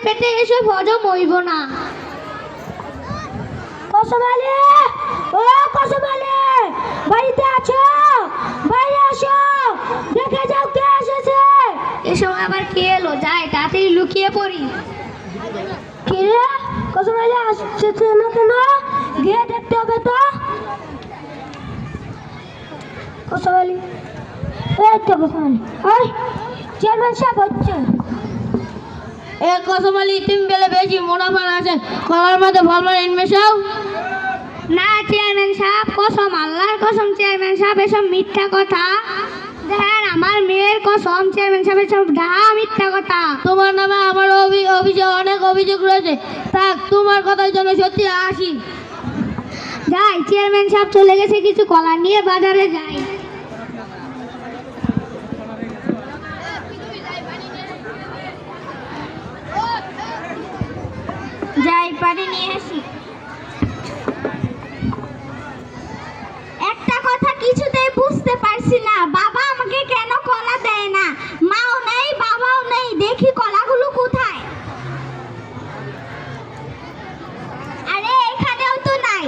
পেটে এসব হজম হইব না। কসম আলী, ও কসম আলী, বাড়িতে আছো? বাইরে আসো, দেখে যাও কে এসেছে। এসব আবার কে এলো? যাই তাড়াতাড়ি লুকিয়ে পড়ি। কে রে? কসম আলী আসছে না কেন? গিয়ে দেখতে হবে তো। কসম আলী, এই তো কসম আলী, ওই চেয়ারম্যান সাহেব হচ্ছে। এ কসম আলী, তুমি বেলে বেশি মুনাফা আছে, কলার মধ্যে ফরমালিন মেশাও। না চেয়ারম্যান সাহেব, কসম আল্লাহর কসম চেয়ারম্যান সাহেব, এসব মিথ্যা কথা। দেখেন আমার মেয়ের কসম চেয়ারম্যান সাহেব, এসব ডাহা মিথ্যা কথা। তোমার নামে আমার অভিযোগ, অনেক অভিযোগ রয়েছে। থাক, তোমার কথার জন্য সত্যি আসি। যাই, চেয়ারম্যান সাহেব চলে গেছে, কিছু কলা নিয়ে বাজারে যাই। যাই পানি নিয়ে আসি। একটা কথা কিছুতেই বুঝতে পারছি না, বাবা আমাকে কেন কলা দেয় না? মাও নেই, বাবাও নেই, দেখি কলাগুলো কোথায়? আরে এখানেও তো নাই,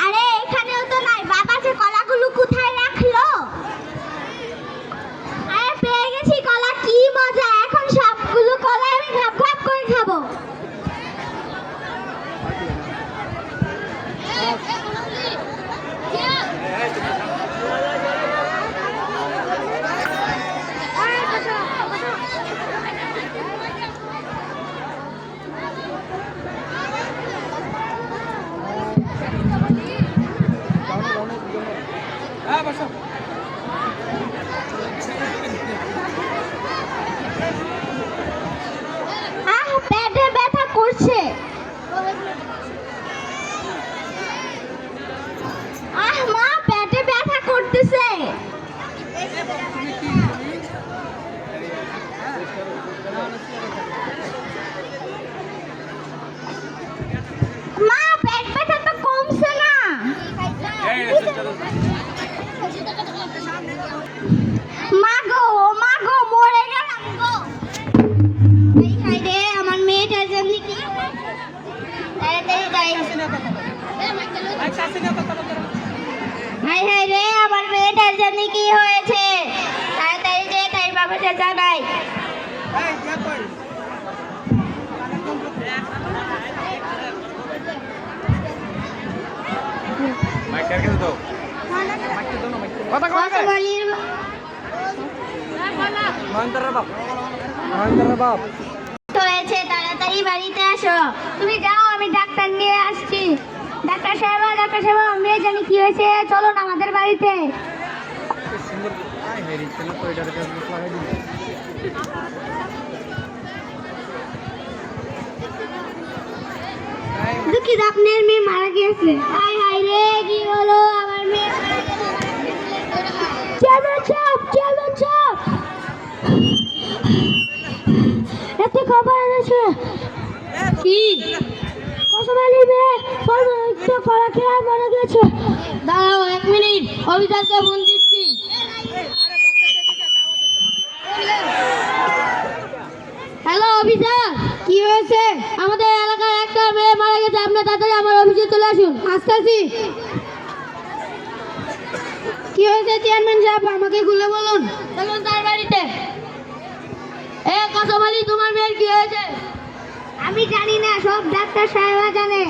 আরে এখানেও তো নাই, বাবা যে কলাগুলো কোথায় রাখলো? আরে পেয়ে গেছি কলা, কি মজা! এখন সবগুলো কলা আমি ঘাপ ঘাপ করে খাবো। পেটে ব্যথা করছে। মা, পেটে ব্যথা করতেছে। মা, পেট ব্যথা তো কমছে না। মা গো, ও মা গো, মরে গেলাম গো। হাই রে, আমার মেয়েটার জন্য কি হাই হাই রে, আমার মেয়েটার জন্য কি হয়েছে? তাড়াতাড়ি যে তাই বাবাকে জানাই। হয়েছে, তাড়াতাড়ি বাড়িতে আসো। তুমি যাও, আমি ডাক্তার নিয়ে আসছি। ডাক্তার সাহেব, ডাক্তার সাহেব, মেয়ে জানি কি হয়েছে, চলো না আমাদের বাড়িতে। দুঃখিত, আপনার মেয়ে মারা গিয়েছে। হাই হাই রে, কি হলো? আমার মেয়ে মারা গেছে। চেয়ারম্যান সাহেব, চেয়ারম্যান সাহেব, একটা খবর এনেছে। কি? কসম আলী মেয়ে একটু কলা খেয়ে মারা গেছে। দাঁড়াও 1 মিনিট, অফিসারকে ফোন দিচ্ছি। হ্যালো অফিসার, কি হয়েছে? আমাদের এলাকার একটা মেয়ে মারা গেছে, আপনি তাড়াতাড়ি আমার অফিসে চলে আসুন। আসতেছি। কি হয়েছে চেয়ারম্যান সাহেব, আমাকে খুলে বলুন। চলুন তার বাড়িতে। এ কসম আলী, তোমার মেয়ের কি হয়েছে? আমি জানি না, সব ডাক্তার সাহেব জানে।